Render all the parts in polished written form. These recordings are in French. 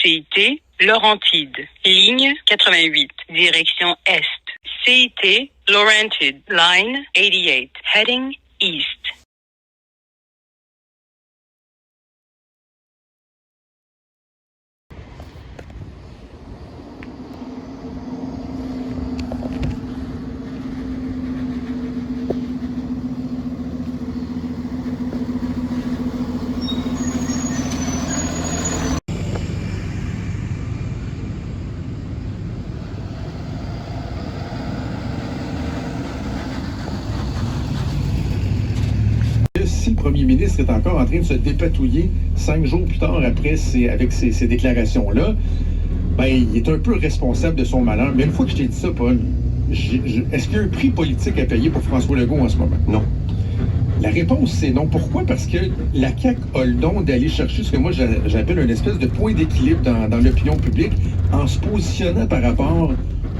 CIT Laurentide, ligne 88, direction Est. CIT Laurentide, line 88, heading East. Si le premier ministre est encore en train de se dépatouiller 5 jours plus tard après avec ces déclarations-là, ben, il est un peu responsable de son malheur. Mais une fois que je t'ai dit ça, Paul, est-ce qu'il y a un prix politique à payer pour François Legault en ce moment? Non. La réponse, c'est non. Pourquoi? Parce que la CAQ a le don d'aller chercher ce que moi j'appelle une espèce de point d'équilibre dans l'opinion publique en se positionnant par rapport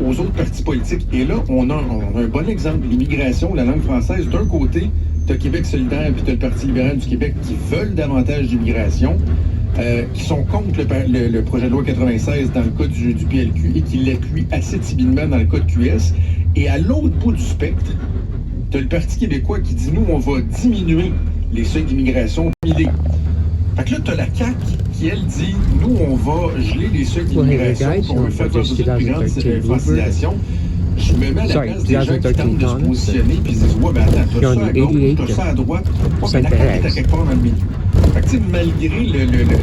aux autres partis politiques. Et là, on a un bon exemple. L'immigration, la langue française, d'un côté, tu as Québec solidaire puis tu as le Parti libéral du Québec qui veulent davantage d'immigration, qui sont contre le projet de loi 96 dans le cas du PLQ et qui l'appuient assez timidement dans le cas de QS. Et à l'autre bout du spectre, tu as le Parti québécois qui dit, nous, on va diminuer les seuils d'immigration millés. Fait que là, tu as la CAQ qui, elle, dit, nous, on va geler les seuils d'immigration, on veut faire plus de plus grande francisation. Je me mets à la place des gens qui tentent de se positionner puis ils disent, ouais, ben attends, t'as ça à gauche, t'as ça à droite, ouais, ben la CAQ est à quelque part dans le milieu. Fait que, tu sais, malgré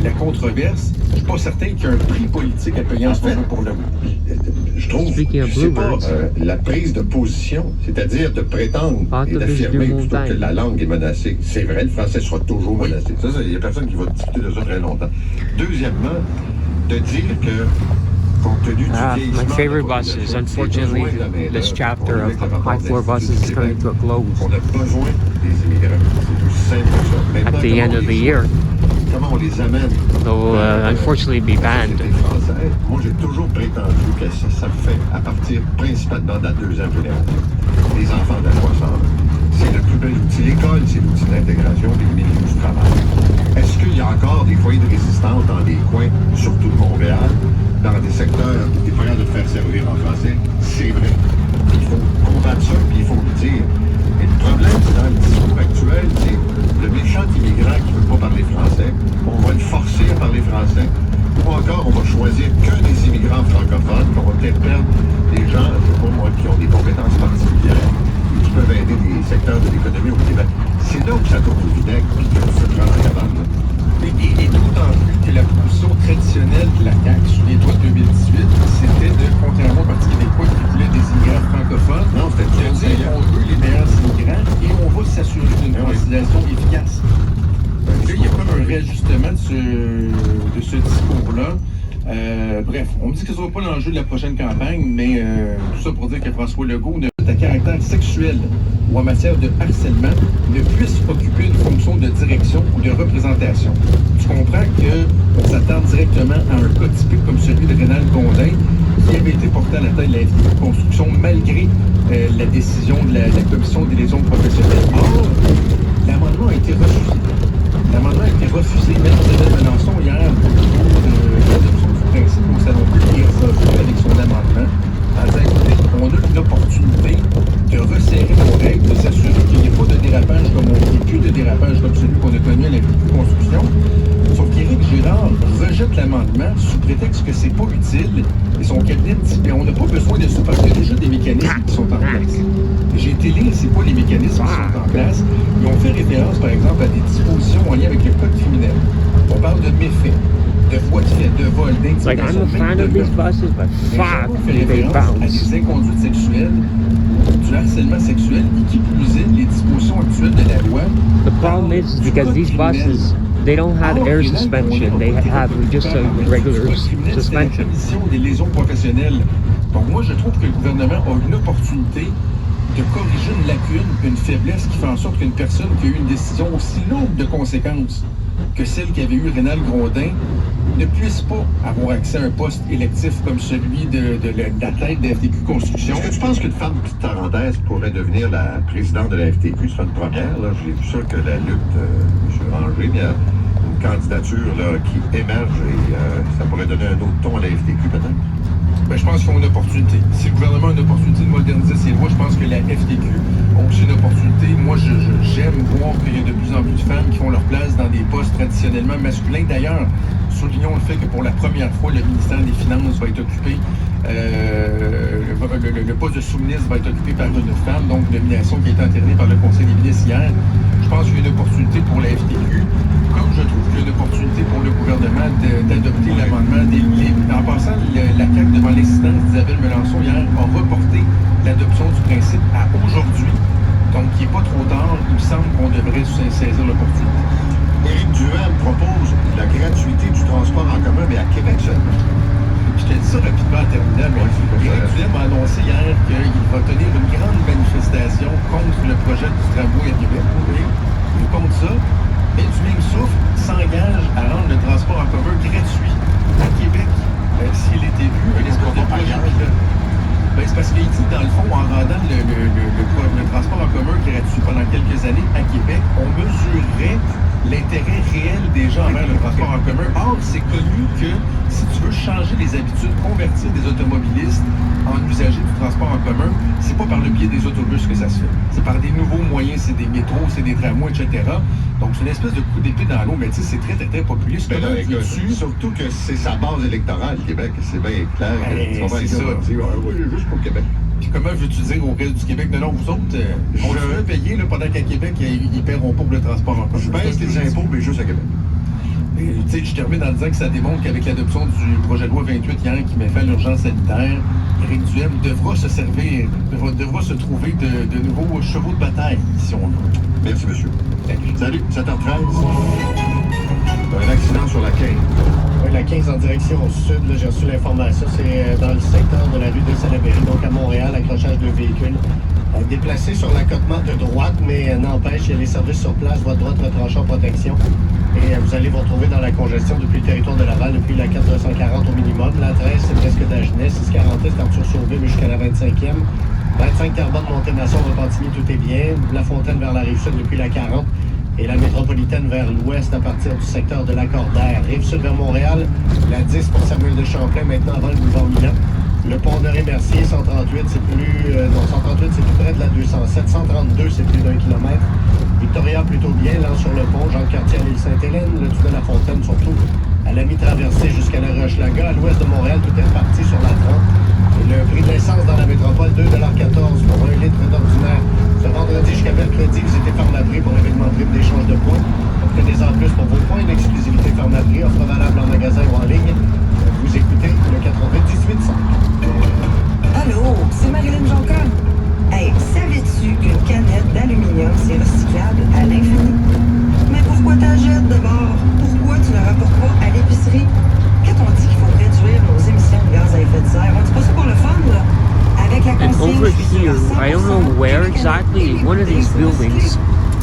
la controverse, je suis pas certain qu'il y a un prix politique à payer en ce moment pour le Je trouve que c'est pas la prise de position, c'est-à-dire de prétendre et d'affirmer plutôt que la langue est menacée. C'est vrai, le français sera toujours menacé. Ça, il n'y a personne qui va discuter de ça très longtemps. Deuxièmement, de dire que my favorite buses. Unfortunately, this chapter of high-floor buses is coming to a close at the end of the year. They'll unfortunately be banned. Moi, j'ai toujours prétendu que ça fait à partir principalement de la deuxième génération. Les enfants de la 60. C'est le plus bel outil. L'école, c'est l'outil d'intégration des milieux du travail. Est-ce qu'il y a encore des foyers de résistance dans des coins, surtout de Montréal, dans des secteurs qui sont prêts de faire servir en français? C'est vrai. Il faut combattre ça, puis il faut le dire. Et le problème, c'est dans le discours actuel, c'est le méchant immigrant qui ne veut pas parler français. On va le forcer à parler français. Ou encore, on va choisir qu'un des immigrants francophones, qu'on va peut-être perdre des gens, je sais pas moi, qui ont des compétences particulières, qui peuvent aider des secteurs de l'économie au Québec. C'est là où ça tourne au vinaigre, puis que ça prend la cabane. Et d'autant plus que la position traditionnelle de la CAQ, souviens-toi, 2018, c'était de, contrairement au Parti québécois qui voulait des immigrants francophones, non, c'était de dire on veut les meilleurs immigrants et on va s'assurer d'une francisation efficace. Là, il y a comme un réajustement de ce discours-là. Bref, on me dit que ce ne sera pas l'enjeu de la prochaine campagne, mais tout ça pour dire que François Legault ne à caractère sexuel ou en matière de harcèlement ne puisse occuper une fonction de direction ou de représentation. Tu comprends qu'on s'attend directement à un cas typique comme celui de Rénal Gondin qui avait été porté à la tête de la FTQ Construction malgré la décision de la Commission des lésions professionnelles. Or, l'amendement a été refusé. L'amendement a été refusé, même Isabelle Melançon hier pour l'adoption du principe au Salon public et ça avec son amendement en disant écoutez, on a une opportunité de resserrer nos règles, de s'assurer qu'il n'y ait pas de dérapage comme on dit, plus de dérapage comme celui qu'on a connu à la construction. Sauf qu'Éric Girard rejette l'amendement sous prétexte que c'est pas utile et son cabinet dit bien on n'a pas besoin de ça parce qu'il y a déjà des mécanismes qui sont en place. J'ai été lire c'est quoi les mécanismes qui sont en place. Ils ont fait référence par exemple à des dispositions en lien avec le code criminel. On parle de méfaits, de voies de fait, de vol, d'intimidation. Like, I'm a fan of these buses, but fuck, they bounce. À des inconduites sexuelles, du harcèlement sexuel et qui plus est, les dispositions actuelles de la loi. The problem is because these buses, they don't have air suspension. They have just a regular suspension. La commission des lésions professionnelles. Donc moi, je trouve que le gouvernement a une opportunité de corriger une lacune, une faiblesse qui fait en sorte qu'une personne qui a eu une décision aussi lourde de conséquences que celle qu'avait eu Rénal Gondin ne puisse pas avoir accès à un poste électif comme celui de la tête de la FTQ Construction. Est-ce que tu penses qu'une femme, petite parenthèse, pourrait devenir la présidente de la FTQ? C'est une première. Là. J'ai vu ça que la lutte, M. Ranger, il y a une candidatures là, qui émergent et ça pourrait donner un autre ton à la FTQ peut-être? Ben, je pense qu'ils ont une opportunité. Si le gouvernement a une opportunité de moderniser ses lois, je pense que la FTQ a aussi une opportunité. Moi, j'aime voir qu'il y a de plus en plus de femmes qui font leur place dans des postes traditionnellement masculins. D'ailleurs, soulignons le fait que pour la première fois, le ministère des Finances va être occupé, le poste de sous-ministre va être occupé par une femme, donc une nomination qui a été entérinée par le Conseil des ministres hier. Je pense qu'il y a une opportunité pour la FTQ, comme je trouve qu'il y a une opportunité pour le gouvernement d'adopter l'amendement d'éliminer. En passant, la CAQ, devant l'incidence d'Isabelle Melançon hier, a reporté l'adoption du principe à aujourd'hui. Donc, il n'est pas trop tard. Il me semble qu'on devrait saisir l'opportunité. Éric Duhem propose la gratuité du transport en commun, mais à Québec seulement. Je te dis ça rapidement en terminant, mais Éric Duhem a annoncé hier qu'il va tenir une grande manifestation contre le projet du tramway à Québec. Il contre ça, mais du même souffle, s'engage à rendre le transport en commun gratuit à Québec s'il était vu. C'est parce qu'il dit, dans le fond, en rendant le transport en commun gratuit pendant quelques années à Québec, on mesurerait l'intérêt réel des gens envers le transport en commun. Or, c'est connu que si tu veux changer les habitudes, convertir des automobilistes en usagers du transport en commun, c'est pas par le biais des autobus que ça se fait. C'est par des nouveaux moyens, c'est des métros, c'est des tramways, etc. Donc, c'est une espèce de coup d'épée dans l'eau, mais tu sais, c'est très, très, très populiste. Surtout que c'est sa base électorale, Québec, c'est bien clair. C'est ça. Oui, juste pour Québec. Puis comment veux-tu dire au reste du Québec, non, vous autres, on devrait payer là, pendant qu'à Québec, ils paieront pas pour le transport en commun. Je baisse les impôts, mais juste à Québec. Je termine en disant que ça démontre qu'avec l'adoption du projet de loi 28 hier qui met fin à l'urgence sanitaire, Éric Duhem devra se servir, devra se trouver de nouveaux chevaux de bataille, si on veut. Merci, monsieur. Salut, 7h13. Un accident sur la 15. Oui, la 15 en direction sud, là, j'ai reçu l'information. C'est dans le secteur de la rue de Salaberry, donc à Montréal, accrochage de véhicules. Déplacé sur l'accotement de droite, mais n'empêche, il y a les services sur place, voie droite retranchée en protection. Et vous allez vous retrouver dans la congestion depuis le territoire de Laval, depuis la 440 au minimum. La 13, c'est presque d'Agenais. 640, c'est Arthur-Sauvé, jusqu'à la 25e. 25 Terrebonne, Montémasson, Repentigny, tout est bien. La Fontaine vers la Rive-Sud depuis la 40. Et la métropolitaine vers l'ouest à partir du secteur de l'Accordaire. Rive-Sud vers Montréal, la 10 pour Samuel de Champlain, maintenant avant le boulevard Milan. Le pont de Ré-Mercier, 138, c'est plus... 138, c'est plus près de la 207. 132, c'est plus d'1 kilomètre. Victoria, plutôt bien, là sur le pont. Jean-Cartier à l'île Sainte-Hélène, le tunnel La Fontaine, surtout à la mi-traversée jusqu'à la Roche-Laga. À l'ouest de Montréal, tout est reparti sur la 30. Et le prix de l'essence dans la métropole, 2,14 pour 1 litre d'ordinaire. Ce vendredi jusqu'à mercredi, vous étiez Pharmaprix pour l'événement prime d'échange de points. Obtenez-en plus pour vos points. Une exclusivité Pharmaprix, offre valable en magasin ou en ligne. Vous écoutez le 98.5. Allô, c'est Marilyn Jonca. Hey, savais-tu qu'une canette d'aluminium, c'est recyclable à l'infini? Mais pourquoi t'en jettes de bord? Pourquoi tu ne rapportes pas à l'épicerie? Quand on dit qu'il faut réduire nos émissions de gaz à effet de serre, on dit pas ça pour le fun, là? Avec la And consigne, over here, I don't know where exactly, one of these buildings,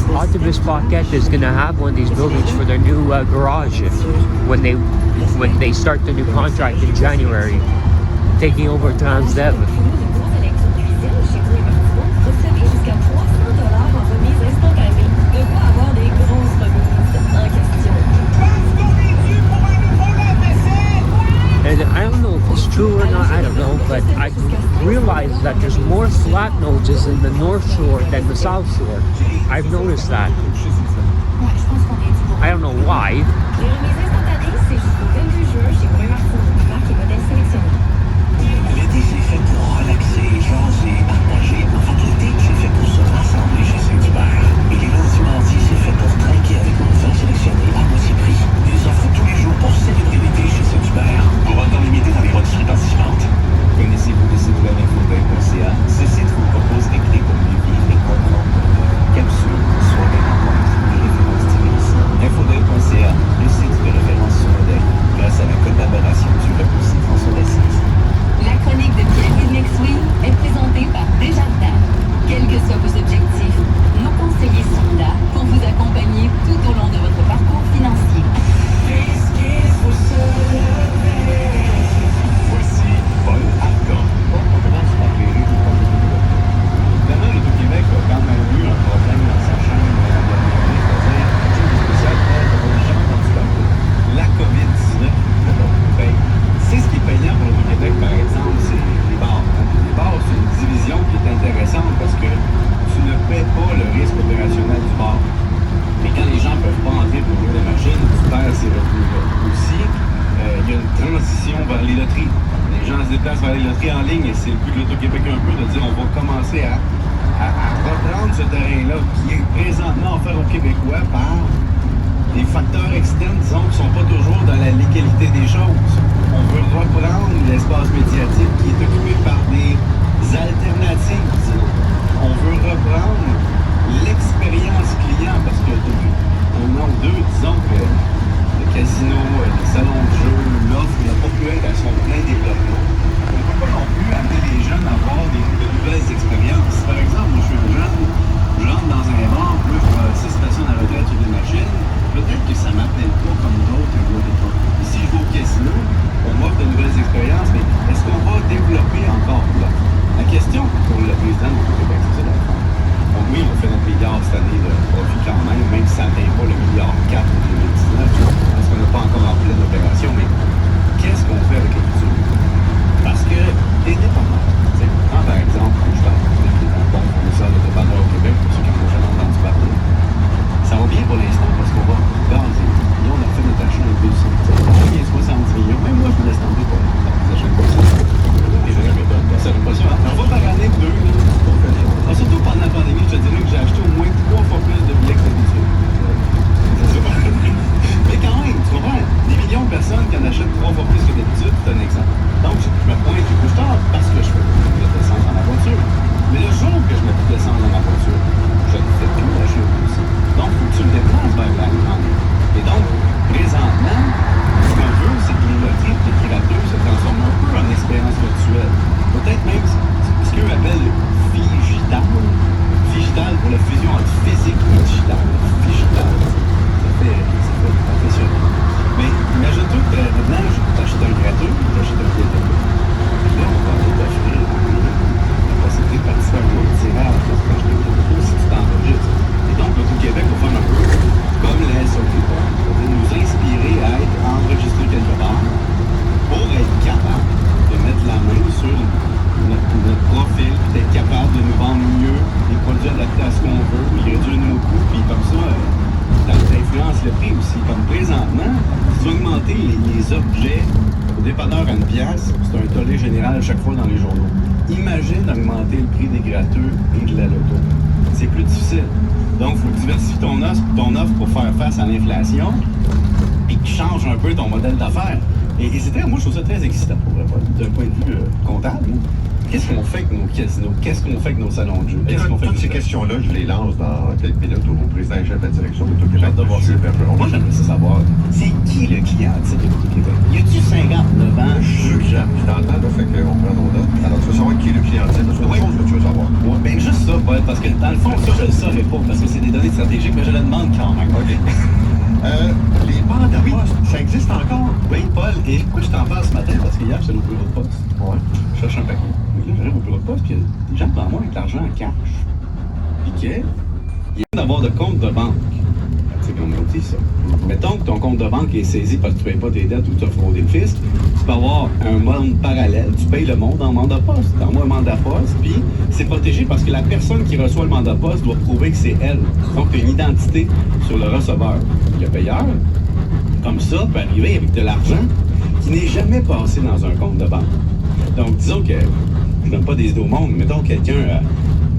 Autobus Pocket is going to have one of these buildings for their new garage when they start the new contract in January, taking over Transdev. And I don't know if it's true or not, I don't know, but I realized that there's more flat noses in the North Shore than the South Shore. I've noticed that. I don't know why. L'été, c'est fait pour relaxer, jaser, partager. Enfin, l'été, c'est fait pour se rassembler chez Saint-Hubert. Et les lundis mardis, c'est fait pour trinquer avec nos vins sélectionnés à moitié prix. Des offres tous les jours pour célébrer l'été chez Saint-Hubert. Pour un temps limité dans les rôtisseries participantes. Connaissez-vous le site web infobain.ca? Ce site vous propose des clés pour mieux vivre et comprendre. Capsules, soirées, rencontres, des références diverses. Infobain.ca, le site de vers les loteries. Les gens se déplacent vers les loteries en ligne et c'est le but de l'Auto-Québec un peu de dire on va commencer à reprendre ce terrain-là qui est présentement offert aux Québécois par des facteurs externes, disons, qui ne sont pas toujours dans la légalité des choses. On veut reprendre l'espace médiatique qui est occupé par des alternatives, disons. On veut reprendre l'expérience client parce que depuis un an ou deux, disons que le casino, les salons de jeu, l'offre n'a pas pu être à son plein développement. On ne peut pas non plus amener les jeunes à avoir de nouvelles expériences. Par exemple, moi je suis un jeune, je rentre dans un bar, puis là je vois 6 personnes à la retraite sur des machines, peut-être que ça ne m'appelle pas comme d'autres à l'époque. Et si je vais au casino, on m'offre de nouvelles expériences, mais est-ce qu'on va développer encore là? La question pour le président du Québec, c'est ça la fin. Donc oui, on fait notre milliard cette année de profit quand même si ça n'atteint pas le milliard 4 en 2019, parce qu'on n'a pas encore en pleine opération, mais qu'est-ce qu'on fait avec le futur? Parce que, indépendamment, quand par exemple, je parle d'un bon fournisseur de dépanneur au Québec, pour ceux qui n'ont jamais entendu parler, ça va bien pour l'instant parce qu'on va gazer. Nous, on a fait notre achat un peu ici. Ça vient 70 millions. Même moi, je me laisse tomber pour les achats de ça. Et je répète, ça ne pas ça. On va par année 2, là. Surtout pendant la pandémie, je te dirais que j'ai acheté au moins 3 fois plus de billets que d'habitude. Mais quand même, tu comprends, des millions de personnes qui en achètent 3 fois plus que d'habitude, c'est un exemple. Donc, je me pointe du couche-tard parce que je fais plus d'essence dans ma voiture. Mais le jour que je mets plus d'essence dans ma voiture, je ne fais plus l'acheter aussi. Donc, il faut que tu me déplaces vers la grande. Et donc, présentement, ce qu'on veut, c'est que les loteries et les créateurs se transforment un peu en expérience virtuelle. Peut-être même ce qu'eux appellent figital. Figital pour la fusion entre physique et digital. Figital. Ça fait professionnel. Mais imagine-toi que maintenant, t'achètes un gratteux, t'achètes un billet de l'auto. Là, on va aller t'acheter la possibilité de participer à un autre tirage parce que t'achètes un billet de l'auto si tu t'enregistres. Et donc, l'Auto-Québec va faire un peu comme la SOQ, c'est-à-dire nous inspirer à être enregistrés quelque part pour être capable de mettre la main sur notre profil, d'être capable de nous vendre mieux les produits adaptés à ce qu'on veut, réduire nos coûts, puis comme ça, t'influences le prix aussi. Comme présentement, si tu veux augmenter les objets au dépanneur à 1$, c'est un tollé général chaque fois dans les journaux. Imagine augmenter le prix des gratteux et de la loto. C'est plus difficile. Donc, il faut que tu diversifies ton offre pour faire face à l'inflation et que tu changes un peu ton modèle d'affaires. Et moi, je trouve ça très excitant d'un point de vue comptable. Qu'est-ce qu'on fait avec nos casinos? Qu'est-ce qu'on fait avec nos salons de jeu? Toutes ces questions-là, je les lance dans quelques minutes au président et chef de la direction de l'Auto-Québec. Moi, j'aimerais ça savoir, c'est qui le client de l'Auto-Québec? Y a-tu 59 ans? Je t'entends, là, fait qu'on prend nos notes. Alors, tu veux savoir qui est le client de l'Auto-Québec? C'est une chose que tu veux savoir. Oui, bien juste ça, Paul, parce que dans le fond, ça, je le saurais pas, parce que c'est des données stratégiques, mais je le demande quand même. OK. Les bandes à poste, ça existe encore? Oui, Paul, et pourquoi je t'en parle ce matin? Parce que hier, j'étais au bureau de poste. Ouais. Je cherche un paquet. Là, j'arrive au bureau de poste, puis il y a des gens devant moi avec l'argent en cash. Puis qu'ils viennent d'avoir de compte de banque. C'est comme on dit ça. Mettons que ton compte de banque est saisi parce que tu ne payes pas tes dettes ou tu as fraudé le fisc. Tu peux avoir un monde parallèle. Tu payes le monde en mandat poste. Tu envoies un mandat poste, puis c'est protégé parce que la personne qui reçoit le mandat poste doit prouver que c'est elle. Donc, tu as une identité sur le receveur. Le payeur, comme ça, peut arriver avec de l'argent qui n'est jamais passé dans un compte de banque. Donc, disons que, je ne donne pas des idées au monde, mais mettons quelqu'un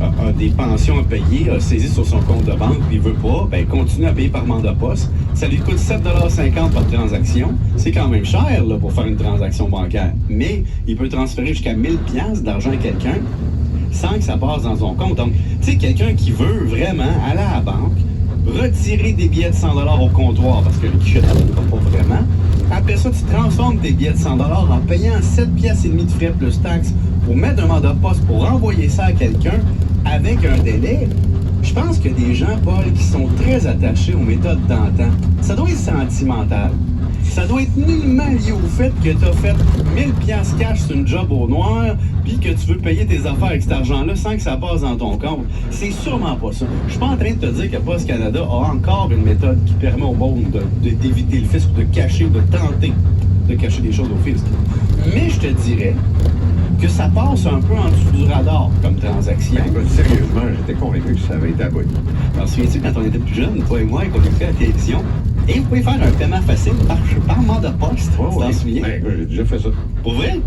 a des pensions à payer, a saisi sur son compte de banque, puis il veut pas, ben continue à payer par mandat poste. Ça lui coûte 7,50$ par transaction. C'est quand même cher là, pour faire une transaction bancaire. Mais il peut transférer jusqu'à 1000$ d'argent à quelqu'un sans que ça passe dans son compte. Donc, tu sais, quelqu'un qui veut vraiment aller à la banque, retirer des billets de 100$ au comptoir, parce que le guichet ne donnera pas vraiment. Après ça, tu transformes tes billets de 100$ en payant 7,5$ de frais plus taxes pour mettre un mandat poste pour envoyer ça à quelqu'un avec un délai. Je pense qu'il y a des gens, Paul, qui sont très attachés aux méthodes d'antan. Ça doit être sentimental. Ça doit être nullement lié au fait que tu as fait 1000$ cash sur une job au noir, puis que tu veux payer tes affaires avec cet argent-là sans que ça passe dans ton compte. C'est sûrement pas ça. Je suis pas en train de te dire que Post Canada a encore une méthode qui permet au monde d'éviter le fisc ou de cacher ou de tenter de cacher des choses au fisc. Mais je te dirais que ça passe un peu en dessous du radar comme transaction. Écoute, sérieusement, j'étais convaincu que ça avait été aboli. Alors, souviens-tu, quand on était plus jeunes, toi et moi, et qu'on écoutait la télévision, Et vous pouvez faire un paiement facile par mandat poste. Ouais, Tu t'en souviens? Ben, écoute, j'ai déjà fait ça. Pour vrai?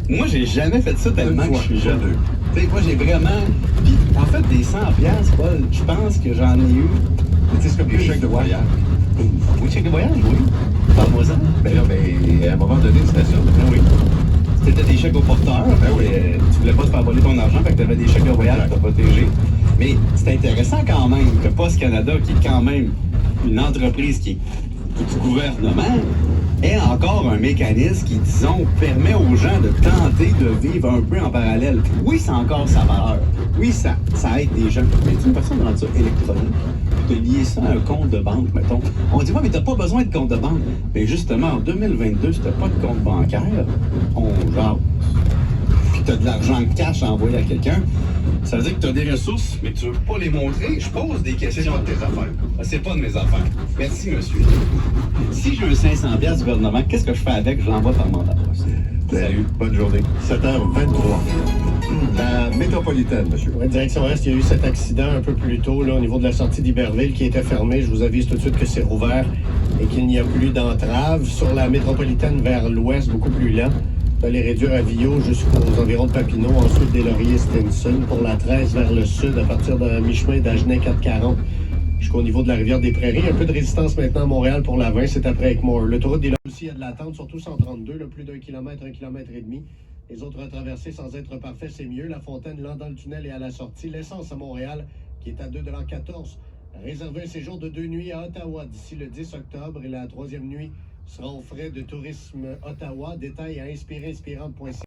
Moi, j'ai jamais fait ça tellement Une que fois, je suis jeune. sur deux. Tu sais, moi, j'ai vraiment... Puis, en fait, des 100$, Paul, je pense que j'en ai eu... Tu sais, c'est comme des chèques de voyage. Oui, chèque de voyage, oui. Parle-moi-en. Ben là, ben, à un moment donné, c'était ça. Ah oui. C'était des chèques au porteur. Ben oui. Tu voulais pas te faire voler ton argent, fait que tu avais des chèques de voyage pour te protéger. Mais c'est intéressant quand même que Post Canada, qui est quand même une entreprise qui est du gouvernement, ait encore un mécanisme qui, disons, permet aux gens de tenter de vivre un peu en parallèle. Oui, ça a encore sa valeur. Oui, ça aide des gens. Mais c'est une façon de rendre ça électronique. De lier ça à un compte de banque, mettons. On dit, ouais, mais t'as pas besoin de compte de banque. Mais justement, en 2022, si t'as pas de compte bancaire, on jase. Puis t'as de l'argent cash à envoyer à quelqu'un, ça veut dire que t'as des ressources, mais tu veux pas les montrer. Je pose des questions. C'est pas de tes affaires. Ah, c'est pas de mes affaires. Merci, monsieur. Si j'ai un 500$ du gouvernement, qu'est-ce que je fais avec? Je l'envoie par mandat poste. Salut, bonne journée. 7h23. La métropolitaine, monsieur. Ouais, direction Est, il y a eu cet accident un peu plus tôt là, au niveau de la sortie d'Iberville qui était fermée. Je vous avise tout de suite que c'est rouvert et qu'il n'y a plus d'entrave. Sur la métropolitaine vers l'ouest, beaucoup plus lent. Vous allez réduire à Villot jusqu'aux environs de Papineau, ensuite des Lauriers-Stinson. Pour la 13 vers le sud, à partir de mi-chemin d'Agenais-440 jusqu'au niveau de la rivière des Prairies. Un peu de résistance maintenant à Montréal pour la 20, c'est après Ekmore. L'autoroute des Lacs aussi, il y a de l'attente, surtout 132, là, plus d'un kilomètre, 1,5 kilomètre. Les autres traversées sans être parfait, c'est mieux. La Fontaine, là, dans le tunnel et à la sortie. L'essence à Montréal, qui est à 2,14 $. Réservez un séjour de 2 nuits à Ottawa d'ici le 10 octobre. Et la 3e nuit sera aux frais de Tourisme Ottawa. Détails à inspirante.ca.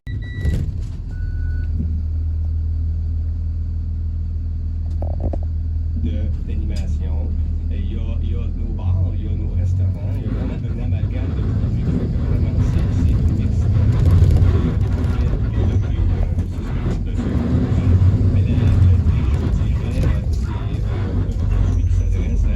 D'animation. Il y a nos bars, il y a nos restaurants, il y a vraiment un amalgame de produits qui fait que vraiment c'est un mix. Mais le prix, je vous dirais, c'est un produit qui s'adresse à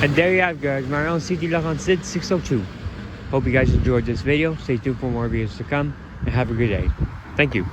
And there you have it, guys, Marion City Laurentide 602. Hope you guys enjoyed this video. Stay tuned for more videos to come and have a good day. Thank you.